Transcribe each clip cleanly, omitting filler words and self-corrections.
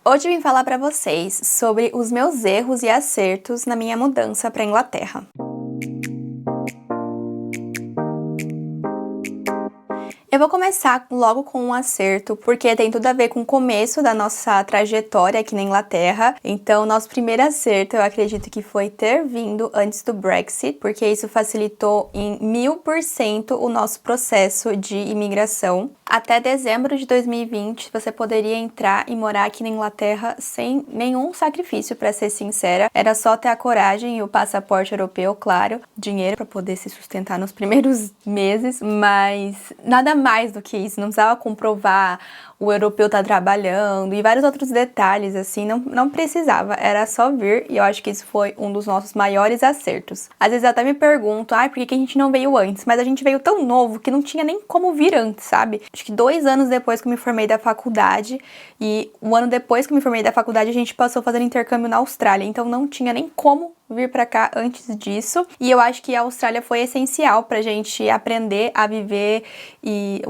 Hoje eu vim falar para vocês sobre os meus erros e acertos na minha mudança para Inglaterra. Eu vou começar logo com um acerto, porque tem tudo a ver com o começo da nossa trajetória aqui na Inglaterra. Então, nosso primeiro acerto, eu acredito que foi ter vindo antes do Brexit, porque isso facilitou em 1000% o nosso processo de imigração. Até dezembro de 2020, você poderia entrar e morar aqui na Inglaterra sem nenhum sacrifício, para ser sincera. Era só ter a coragem e o passaporte europeu, claro, dinheiro para poder se sustentar nos primeiros meses, mas nada mais do que isso, não precisava comprovar o europeu tá trabalhando e vários outros detalhes, assim, não precisava, era só vir, e eu acho que isso foi um dos nossos maiores acertos. Às vezes eu até me pergunto, por que a gente não veio antes? Mas a gente veio tão novo que não tinha nem como vir antes, sabe? Acho que 2 anos depois que eu me formei da faculdade, e um ano depois que eu me formei da faculdade, a gente passou fazendo intercâmbio na Austrália, então não tinha nem como vir pra cá antes disso, e eu acho que a Austrália foi essencial pra gente aprender a viver e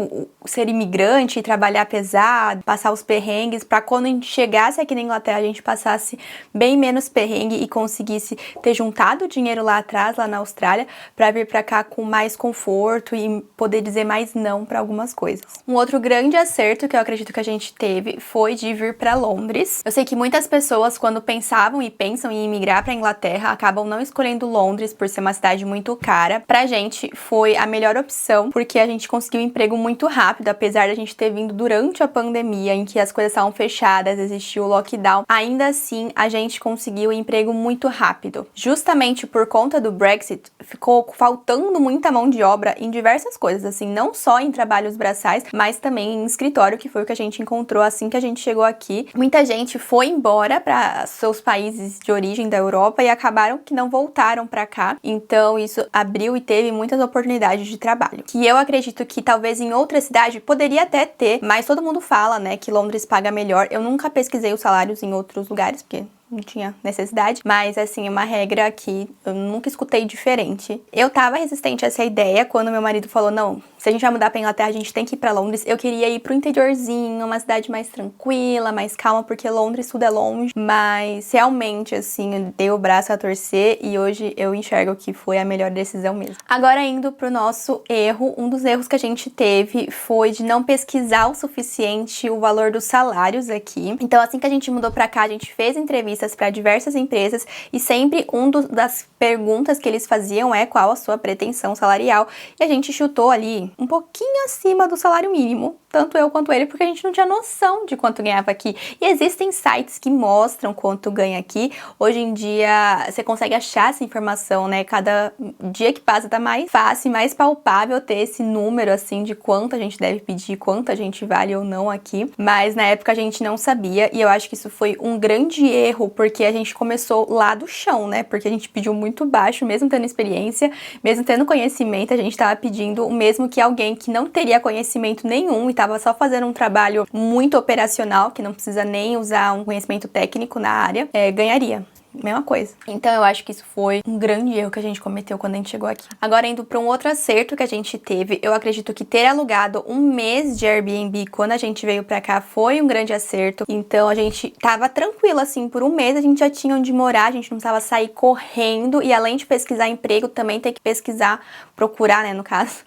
ser imigrante, trabalhar pesado, passar os perrengues, pra quando a gente chegasse aqui na Inglaterra a gente passasse bem menos perrengue e conseguisse ter juntado dinheiro lá atrás, lá na Austrália, pra vir pra cá com mais conforto e poder dizer mais não pra algumas coisas. Um outro grande acerto que eu acredito que a gente teve foi de vir pra Londres. Eu sei que muitas pessoas, quando pensavam e pensam em imigrar pra Inglaterra, acabam não escolhendo Londres por ser uma cidade muito cara. Pra gente foi a melhor opção, porque a gente conseguiu um emprego muito rápido, apesar da gente ter vindo durante a pandemia, em que as coisas estavam fechadas, existiu o lockdown. Ainda assim, a gente conseguiu um emprego muito rápido. Justamente por conta do Brexit, ficou faltando muita mão de obra em diversas coisas, assim, não só em trabalhos braçais, mas também em escritório, que foi o que a gente encontrou assim que a gente chegou aqui. Muita gente foi embora para seus países de origem da Europa e acabaram que não voltaram para cá, então isso abriu e teve muitas oportunidades de trabalho, que eu acredito que talvez em outra cidade poderia até ter, mas todo mundo fala, né, que Londres paga melhor. Eu nunca pesquisei os salários em outros lugares, porque não tinha necessidade, mas assim, é uma regra que eu nunca escutei diferente. Eu tava resistente a essa ideia quando meu marido falou, não, se a gente vai mudar pra Inglaterra, a gente tem que ir pra Londres. Eu queria ir pro interiorzinho, uma cidade mais tranquila, mais calma, porque Londres tudo é longe, mas realmente, assim, eu dei o braço a torcer e hoje eu enxergo que foi a melhor decisão mesmo. Agora, indo pro nosso erro, um dos erros que a gente teve foi de não pesquisar o suficiente o valor dos salários aqui. Então, assim que a gente mudou pra cá, a gente fez entrevistas para diversas empresas e sempre das perguntas que eles faziam é qual a sua pretensão salarial, e a gente chutou ali um pouquinho acima do salário mínimo, tanto eu quanto ele, porque a gente não tinha noção de quanto ganhava aqui. E existem sites que mostram quanto ganha aqui. Hoje em dia você consegue achar essa informação, né? Cada dia que passa tá mais fácil, mais palpável ter esse número assim de quanto a gente deve pedir, quanto a gente vale ou não aqui. Mas na época a gente não sabia, e eu acho que isso foi um grande erro, porque a gente começou lá do chão, né? Porque a gente pediu muito baixo, mesmo tendo experiência, mesmo tendo conhecimento, a gente tava pedindo o mesmo que alguém que não teria conhecimento nenhum e tava só fazendo um trabalho muito operacional, que não precisa nem usar um conhecimento técnico na área, ganharia. Mesma coisa. Então eu acho que isso foi um grande erro que a gente cometeu quando a gente chegou aqui. Agora, indo para um outro acerto que a gente teve, eu acredito que ter alugado um mês de Airbnb quando a gente veio pra cá foi um grande acerto. Então a gente tava tranquilo, assim, por um mês a gente já tinha onde morar, a gente não precisava sair correndo, e além de pesquisar emprego, também ter que pesquisar, procurar, né, no caso,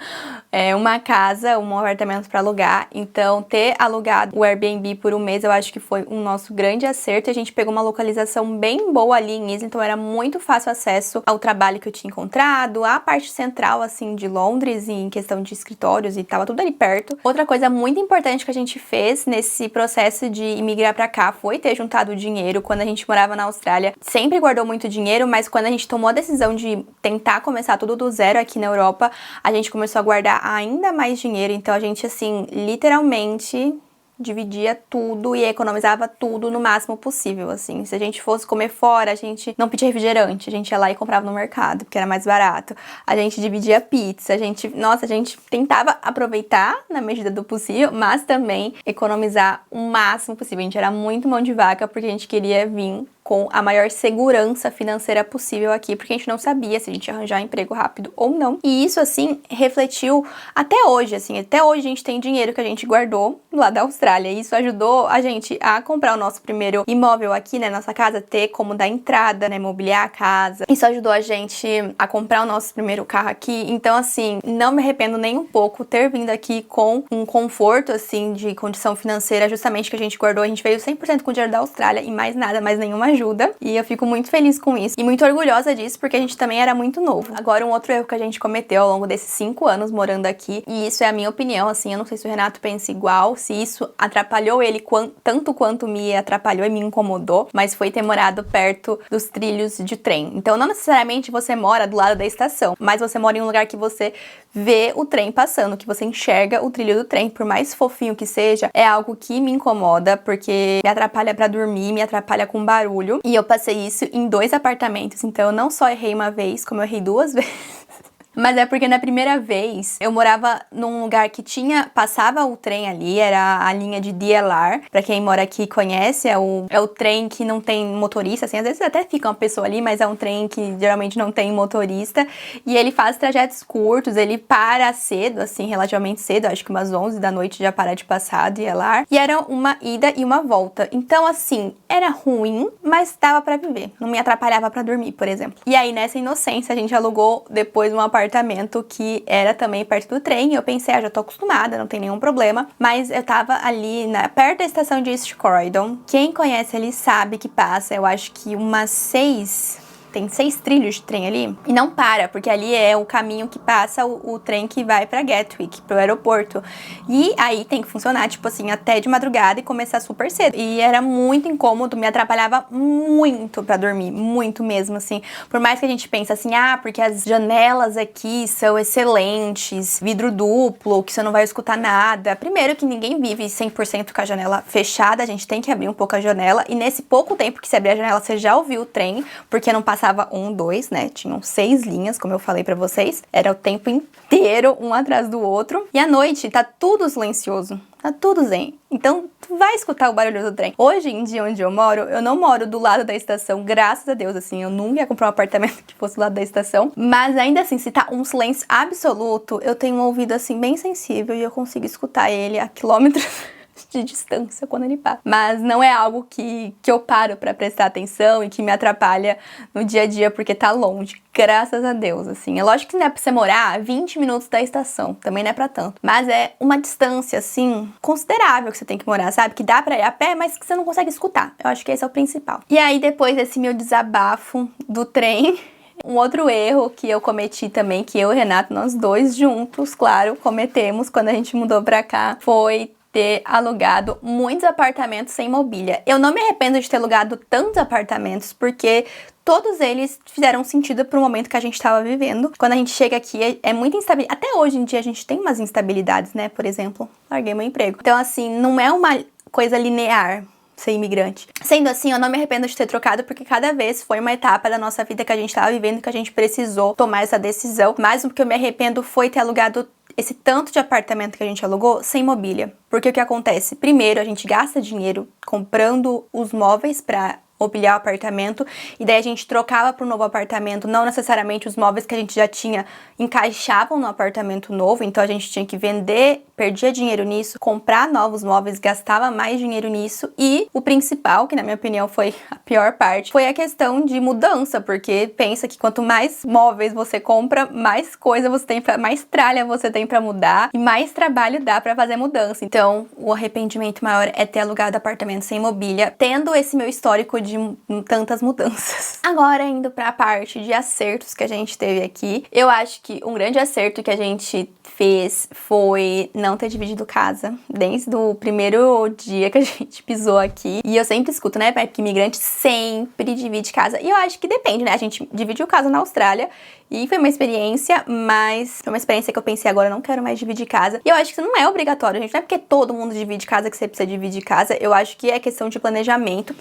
uma casa, um apartamento para alugar. Então ter alugado o Airbnb por um mês eu acho que foi um nosso grande acerto, e a gente pegou uma localização bem boa ali em Islington, era muito fácil acesso ao trabalho que eu tinha encontrado, à parte central, assim, de Londres, em questão de escritórios, e tava tudo ali perto. Outra coisa muito importante que a gente fez nesse processo de imigrar pra cá foi ter juntado dinheiro. Quando a gente morava na Austrália, sempre guardou muito dinheiro, mas quando a gente tomou a decisão de tentar começar tudo do zero aqui na Europa, a gente começou a guardar ainda mais dinheiro. Então a gente, assim, literalmente dividia tudo e economizava tudo no máximo possível, assim. Se a gente fosse comer fora, a gente não pedia refrigerante, a gente ia lá e comprava no mercado, porque era mais barato. A gente dividia pizza, a gente tentava aproveitar na medida do possível, mas também economizar o máximo possível. A gente era muito mão de vaca, porque a gente queria vir com a maior segurança financeira possível aqui, porque a gente não sabia se a gente ia arranjar emprego rápido ou não. E isso, assim, refletiu até hoje, assim, até hoje a gente tem dinheiro que a gente guardou lá da Austrália, e isso ajudou a gente a comprar o nosso primeiro imóvel aqui, né, nossa casa, ter como dar entrada, né, mobiliar a casa. Isso ajudou a gente a comprar o nosso primeiro carro aqui. Então, assim, não me arrependo nem um pouco ter vindo aqui com um conforto, assim, de condição financeira, justamente que a gente guardou. A gente veio 100% com o dinheiro da Austrália e mais nada, mais nenhuma ajuda. E eu fico muito feliz com isso e muito orgulhosa disso, porque a gente também era muito novo. Agora, um outro erro que a gente cometeu ao longo desses 5 anos morando aqui, e isso é a minha opinião, assim, eu não sei se o Renato pensa igual, se isso atrapalhou ele tanto quanto me atrapalhou e me incomodou, mas foi ter morado perto dos trilhos de trem. Então, não necessariamente você mora do lado da estação, mas você mora em um lugar que você vê o trem passando, que você enxerga o trilho do trem, por mais fofinho que seja, é algo que me incomoda, porque me atrapalha pra dormir, me atrapalha com barulho, e eu passei isso em 2 apartamentos, então eu não só errei uma vez, como eu errei 2 vezes. Mas é porque na primeira vez eu morava num lugar que passava o trem ali, era a linha de DLR. Pra quem mora aqui conhece, é o trem que não tem motorista, assim, às vezes até fica uma pessoa ali, mas é um trem que geralmente não tem motorista. E ele faz trajetos curtos, ele para cedo, assim, relativamente cedo, acho que umas 11 da noite já para de passar a DLR. E era uma ida e uma volta. Então, assim, era ruim, mas dava pra viver. Não me atrapalhava pra dormir, por exemplo. E aí, nessa inocência, a gente alugou depois um apartamento que era também perto do trem. Eu pensei, já tô acostumada, não tem nenhum problema. Mas eu tava ali perto da estação de East Croydon. Quem conhece ali sabe que passa, eu acho que umas 6... Tem 6 trilhos de trem ali e não para, porque ali é o caminho que passa o trem que vai pra Gatwick, pro aeroporto. E aí tem que funcionar, tipo assim, até de madrugada e começar super cedo. E era muito incômodo, me atrapalhava muito pra dormir, muito mesmo, assim. Por mais que a gente pense assim, porque as janelas aqui são excelentes, vidro duplo, que você não vai escutar nada. Primeiro que ninguém vive 100% com a janela fechada, a gente tem que abrir um pouco a janela. E nesse pouco tempo que você abrir a janela, você já ouviu o trem, porque não passa passava 1, 2, né? Tinham 6 linhas, como eu falei pra vocês. Era o tempo inteiro, um atrás do outro. E à noite tá tudo silencioso. Tá tudo zen. Então, tu vai escutar o barulho do trem. Hoje em dia, onde eu não moro do lado da estação, graças a Deus, assim, eu nunca ia comprar um apartamento que fosse do lado da estação. Mas ainda assim, se tá um silêncio absoluto, eu tenho um ouvido, assim, bem sensível e eu consigo escutar ele a quilômetros de distância quando ele passa. Mas não é algo que eu paro pra prestar atenção e que me atrapalha no dia a dia porque tá longe. Graças a Deus, assim. É lógico que não é pra você morar a 20 minutos da estação. Também não é pra tanto. Mas é uma distância, assim, considerável que você tem que morar, sabe? Que dá pra ir a pé, mas que você não consegue escutar. Eu acho que esse é o principal. E aí, depois desse meu desabafo do trem, um outro erro que eu cometi também, que eu e o Renato, nós dois juntos, claro, cometemos quando a gente mudou pra cá, foi ter alugado muitos apartamentos sem mobília. Eu não me arrependo de ter alugado tantos apartamentos, porque todos eles fizeram sentido pro momento que a gente estava vivendo. Quando a gente chega aqui, é muito instável. Até hoje em dia a gente tem umas instabilidades, né? Por exemplo, larguei meu emprego. Então, assim, não é uma coisa linear ser imigrante. Sendo assim, eu não me arrependo de ter trocado, porque cada vez foi uma etapa da nossa vida que a gente tava vivendo, que a gente precisou tomar essa decisão. Mas o que eu me arrependo foi ter alugado esse tanto de apartamento que a gente alugou sem mobília. Porque o que acontece? Primeiro, a gente gasta dinheiro comprando os móveis pra mobiliar o apartamento, e daí a gente trocava para um novo apartamento, não necessariamente os móveis que a gente já tinha encaixavam no apartamento novo, então a gente tinha que vender, perdia dinheiro nisso, comprar novos móveis, gastava mais dinheiro nisso, e o principal, que na minha opinião foi a pior parte, foi a questão de mudança, porque pensa que quanto mais móveis você compra, mais coisa você tem mais tralha você tem para mudar, e mais trabalho dá para fazer mudança. Então, o arrependimento maior é ter alugado apartamento sem mobília, tendo esse meu histórico de tantas mudanças. Agora, indo pra parte de acertos que a gente teve aqui, eu acho que um grande acerto que a gente fez foi não ter dividido casa desde o primeiro dia que a gente pisou aqui. E eu sempre escuto, né, que imigrante sempre divide casa. E eu acho que depende, né? A gente dividiu casa na Austrália e foi uma experiência, mas foi uma experiência que eu pensei, agora eu não quero mais dividir casa. E eu acho que isso não é obrigatório, gente. Não é porque todo mundo divide casa que você precisa dividir casa. Eu acho que é questão de planejamento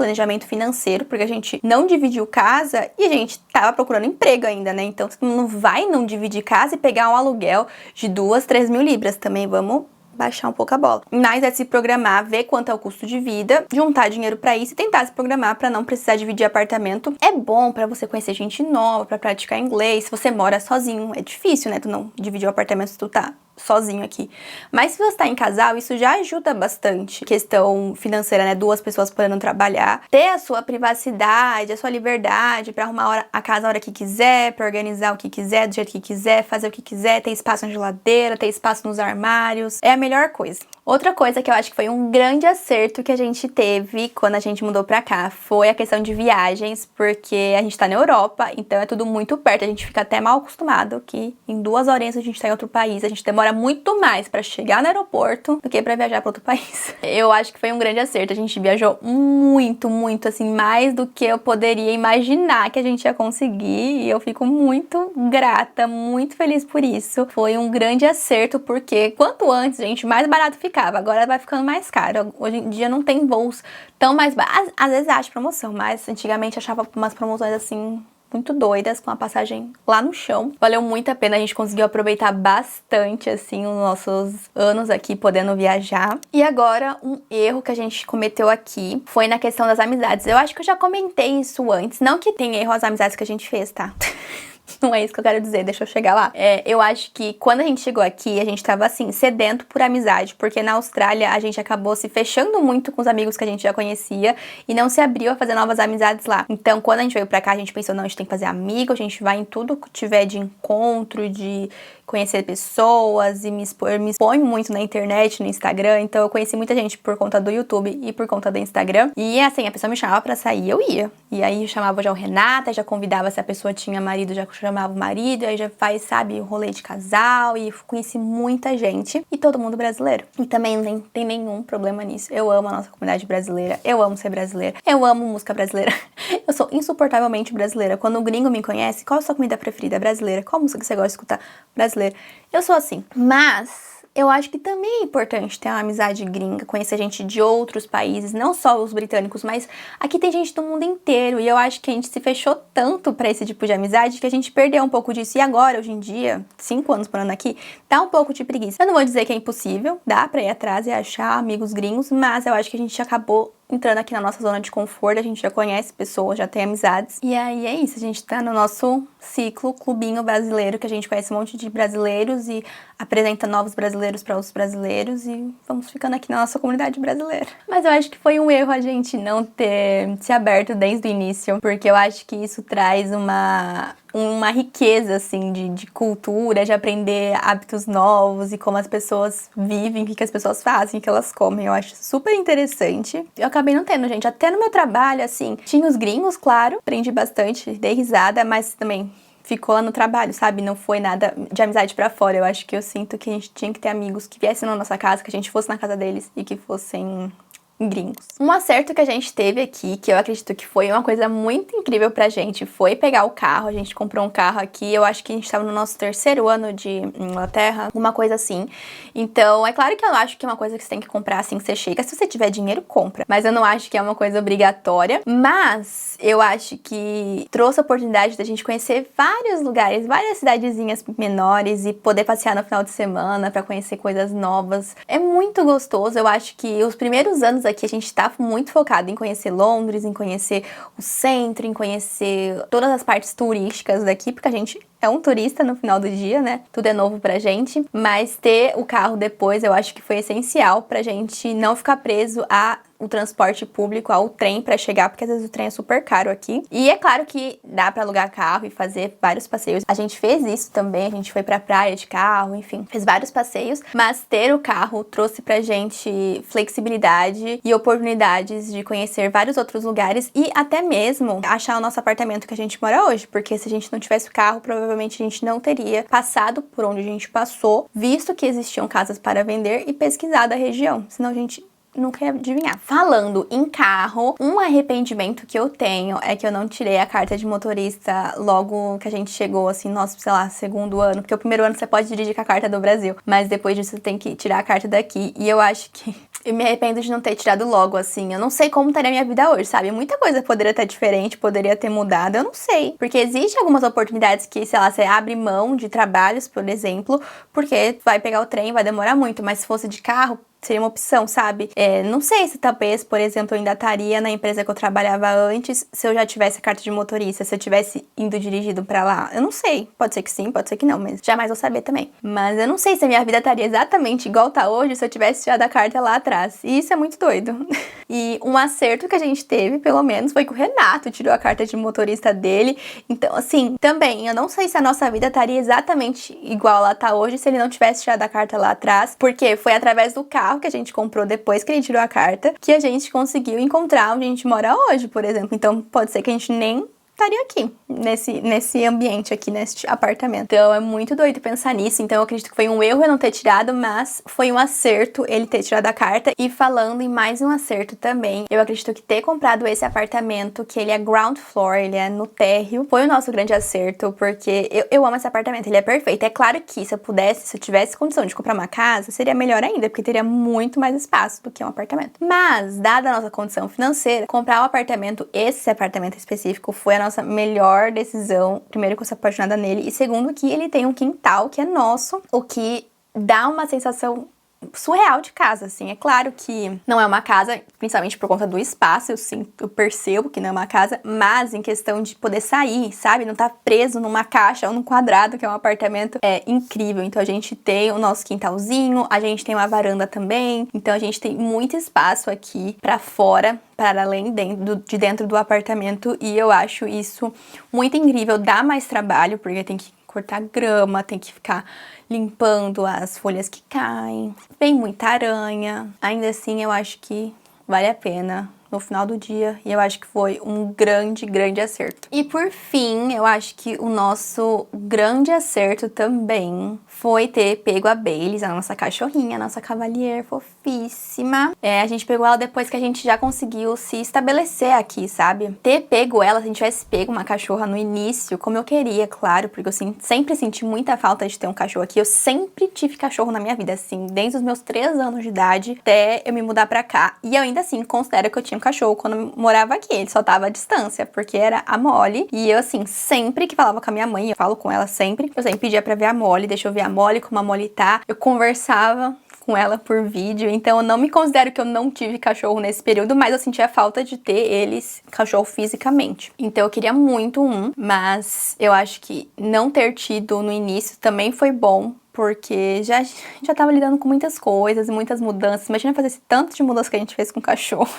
financeiro, porque a gente não dividiu casa e a gente tava procurando emprego ainda, né? Então, você não vai não dividir casa e pegar um aluguel de 2, 3 mil libras. Também vamos baixar um pouco a bola. Mas é se programar, ver quanto é o custo de vida, juntar dinheiro pra isso e tentar se programar pra não precisar dividir apartamento. É bom pra você conhecer gente nova, pra praticar inglês. Se você mora sozinho, é difícil, né? Tu não dividir o apartamento se tu tá sozinho aqui. Mas se você tá em casal, isso já ajuda bastante. Questão financeira, né? 2 pessoas podendo trabalhar. Ter a sua privacidade, a sua liberdade pra arrumar a casa a hora que quiser, pra organizar o que quiser, do jeito que quiser, fazer o que quiser, ter espaço na geladeira, ter espaço nos armários. É a melhor coisa. Outra coisa que eu acho que foi um grande acerto que a gente teve quando a gente mudou pra cá foi a questão de viagens, porque a gente tá na Europa, então é tudo muito perto, a gente fica até mal acostumado que em 2 horinhas a gente tá em outro país, a gente demora muito mais pra chegar no aeroporto do que pra viajar pra outro país. Eu acho que foi um grande acerto, a gente viajou muito, muito, assim, mais do que eu poderia imaginar que a gente ia conseguir, e eu fico muito grata, muito feliz por isso. Foi um grande acerto, porque quanto antes, gente, mais barato ficava, agora vai ficando mais caro. Hoje em dia não tem voos tão mais baratos, às vezes acho promoção, mas antigamente achava umas promoções assim muito doidas, com a passagem lá no chão. Valeu muito a pena, a gente conseguiu aproveitar bastante, assim, os nossos anos aqui podendo viajar. E agora, um erro que a gente cometeu aqui foi na questão das amizades. Eu acho que eu já comentei isso antes, não que tem erro as amizades que a gente fez, tá? Não é isso que eu quero dizer, deixa eu chegar lá. Eu acho que quando a gente chegou aqui, a gente tava assim, sedento por amizade, porque na Austrália a gente acabou se fechando muito com os amigos que a gente já conhecia e não se abriu a fazer novas amizades lá. Então, quando a gente veio pra cá, a gente pensou, não, a gente tem que fazer amigo, a gente vai em tudo que tiver de encontro, de conhecer pessoas e me exponho muito na internet, no Instagram, então eu conheci muita gente por conta do YouTube e por conta do Instagram. E assim, a pessoa me chamava pra sair, eu ia. E aí eu chamava já o Renata, já convidava se a pessoa tinha marido, já chamava o marido, aí já faz, sabe, o rolê de casal, e conheci muita gente. E todo mundo brasileiro. E também não tem nenhum problema nisso. Eu amo a nossa comunidade brasileira, eu amo ser brasileira, eu amo música brasileira. Eu sou insuportavelmente brasileira. Quando o gringo me conhece, qual a sua comida preferida? Brasileira. Qual música que você gosta de escutar? Brasileira. Eu sou assim. Mas eu acho que também é importante ter uma amizade gringa, conhecer gente de outros países, não só os britânicos, mas aqui tem gente do mundo inteiro, e eu acho que a gente se fechou tanto pra esse tipo de amizade que a gente perdeu um pouco disso. E agora, hoje em dia, 5 anos morando aqui, dá um pouco de preguiça. Eu não vou dizer que é impossível, dá pra ir atrás e achar amigos gringos, mas eu acho que a gente acabou entrando aqui na nossa zona de conforto, a gente já conhece pessoas, já tem amizades. E aí é isso, a gente tá no nosso ciclo clubinho brasileiro, que a gente conhece um monte de brasileiros e apresenta novos brasileiros para outros brasileiros, e vamos ficando aqui na nossa comunidade brasileira. Mas eu acho que foi um erro a gente não ter se aberto desde o início, porque eu acho que isso traz uma riqueza, assim, de cultura, de aprender hábitos novos e como as pessoas vivem, o que as pessoas fazem, o que elas comem. Eu acho super interessante. Eu acabei não tendo, gente. Até no meu trabalho, assim, tinha os gringos, claro, aprendi bastante, dei risada, mas também ficou lá no trabalho, sabe? Não foi nada de amizade pra fora. Eu acho que eu sinto que a gente tinha que ter amigos que viessem na nossa casa, que a gente fosse na casa deles e que fossem gringos. Um acerto que a gente teve aqui, que eu acredito que foi uma coisa muito incrível pra gente, foi pegar o carro. A gente comprou um carro aqui, eu acho que a gente tava no nosso 3º ano de Inglaterra, uma coisa assim. Então, é claro que eu acho que é uma coisa que você tem que comprar assim que você chega. Se você tiver dinheiro, compra. Mas eu não acho que é uma coisa obrigatória. Mas eu acho que trouxe a oportunidade da gente conhecer vários lugares, várias cidadezinhas menores e poder passear no final de semana pra conhecer coisas novas. É muito gostoso. Eu acho que os primeiros anos aqui a gente tá muito focado em conhecer Londres, em conhecer o centro, em conhecer todas as partes turísticas daqui, porque a gente é um turista no final do dia, né? Tudo é novo pra gente, mas ter o carro depois eu acho que foi essencial pra gente não ficar preso o transporte público, ao trem pra chegar, porque às vezes o trem é super caro aqui. E é claro que dá pra alugar carro e fazer vários passeios. A gente fez isso também, a gente foi pra praia de carro, enfim, fez vários passeios, mas ter o carro trouxe pra gente flexibilidade e oportunidades de conhecer vários outros lugares e até mesmo achar o nosso apartamento que a gente mora hoje, porque se a gente não tivesse o carro, provavelmente a gente não teria passado por onde a gente passou, visto que existiam casas para vender e pesquisado a região, senão a gente nunca ia adivinhar. Falando em carro, um arrependimento que eu tenho é que eu não tirei a carta de motorista logo que a gente chegou, assim, nosso, sei lá, segundo ano. Porque o primeiro ano você pode dirigir com a carta do Brasil, mas depois disso você tem que tirar a carta daqui. E eu acho que eu me arrependo de não ter tirado logo, assim. Eu não sei como estaria a minha vida hoje, sabe? Muita coisa poderia estar diferente, poderia ter mudado, eu não sei. Porque existem algumas oportunidades que, sei lá, você abre mão de trabalhos, por exemplo, porque vai pegar o trem, vai demorar muito. Mas se fosse de carro, seria uma opção, sabe? Não sei se talvez, por exemplo, eu ainda estaria na empresa que eu trabalhava antes se eu já tivesse a carta de motorista, se eu tivesse indo dirigido pra lá. Eu não sei. Pode ser que sim, pode ser que não, mas jamais vou saber também. Mas eu não sei se a minha vida estaria exatamente igual tá hoje se eu tivesse tirado a carta lá atrás. E isso é muito doido. E um acerto que a gente teve, pelo menos, foi que o Renato tirou a carta de motorista dele. Então, assim, também, eu não sei se a nossa vida estaria exatamente igual ela tá hoje se ele não tivesse tirado a carta lá atrás, porque foi através do carro que a gente comprou depois que ele tirou a carta, que a gente conseguiu encontrar onde a gente mora hoje, por exemplo. Então, pode ser que a gente nem estaria aqui, nesse ambiente aqui, neste apartamento. Então, é muito doido pensar nisso. Então, eu acredito que foi um erro eu não ter tirado, mas foi um acerto ele ter tirado a carta. E falando em mais um acerto também, eu acredito que ter comprado esse apartamento, que ele é ground floor, ele é no térreo, foi o nosso grande acerto, porque eu amo esse apartamento, ele é perfeito. É claro que se eu tivesse condição de comprar uma casa, seria melhor ainda, porque teria muito mais espaço do que um apartamento. Mas, dada a nossa condição financeira, comprar um apartamento, esse apartamento específico, foi a nossa melhor decisão. Primeiro, que eu sou apaixonada nele, e segundo, que ele tem um quintal que é nosso, o que dá uma sensação surreal de casa, assim. É claro que não é uma casa, principalmente por conta do espaço, eu percebo que não é uma casa, mas em questão de poder sair, sabe? Não tá preso numa caixa ou num quadrado, que é um apartamento, é incrível. Então a gente tem o nosso quintalzinho, a gente tem uma varanda também, então a gente tem muito espaço aqui pra fora, para além de dentro do apartamento, e eu acho isso muito incrível. Dá mais trabalho, porque tem que cortar grama, tem que ficar limpando as folhas que caem, vem muita aranha. Ainda assim, eu acho que vale a pena no final do dia, e eu acho que foi um grande, grande acerto. E por fim, eu acho que o nosso grande acerto também foi ter pego a Baileys, a nossa cachorrinha, a nossa cavalier fofíssima. A gente pegou ela depois que a gente já conseguiu se estabelecer aqui, sabe? Ter pego ela, se a gente tivesse pego uma cachorra no início, como eu queria, claro, porque eu sempre senti muita falta de ter um cachorro aqui. Eu sempre tive cachorro na minha vida, assim, desde os meus 3 anos de idade até eu me mudar pra cá. E eu ainda assim considero que eu tinha um cachorro quando eu morava aqui, ele só tava à distância, porque era a Molly. E eu, assim, sempre que falava com a minha mãe, eu falo com ela sempre, eu sempre pedia pra ver a Molly, deixa eu ver a Molly, como a Molly tá. Eu conversava com ela por vídeo, então eu não me considero que eu não tive cachorro nesse período, mas eu sentia falta de ter eles, cachorro fisicamente. Então eu queria muito um, mas eu acho que não ter tido no início também foi bom, porque já tava lidando com muitas coisas, muitas mudanças. Imagina fazer esse tanto de mudanças que a gente fez com o cachorro.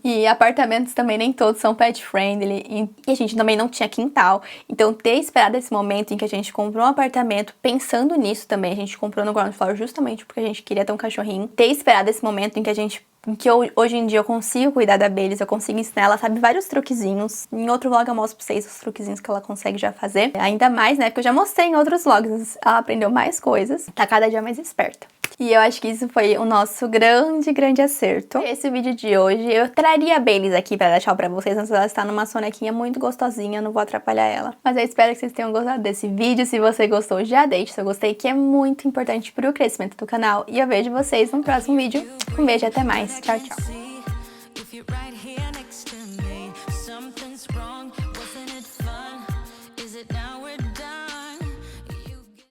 E apartamentos também nem todos são pet friendly, e a gente também não tinha quintal. Então ter esperado esse momento em que a gente comprou um apartamento, pensando nisso também, a gente comprou no ground floor justamente porque a gente queria ter um cachorrinho. Ter esperado esse momento em que hoje em dia eu consigo cuidar da Baileys, eu consigo ensinar ela, sabe, vários truquezinhos. Em outro vlog eu mostro pra vocês os truquezinhos que ela consegue já fazer. Ainda mais, né, porque eu já mostrei em outros vlogs, ela aprendeu mais coisas, tá cada dia mais esperta. E eu acho que isso foi o nosso grande, grande acerto. Esse vídeo de hoje, eu traria a Baileys aqui pra dar tchau pra vocês, mas ela está numa sonequinha muito gostosinha, eu não vou atrapalhar ela. Mas eu espero que vocês tenham gostado desse vídeo. Se você gostou, já deixe seu gostei, que é muito importante pro crescimento do canal. E eu vejo vocês no próximo vídeo. Um beijo e até mais. Tchau, tchau.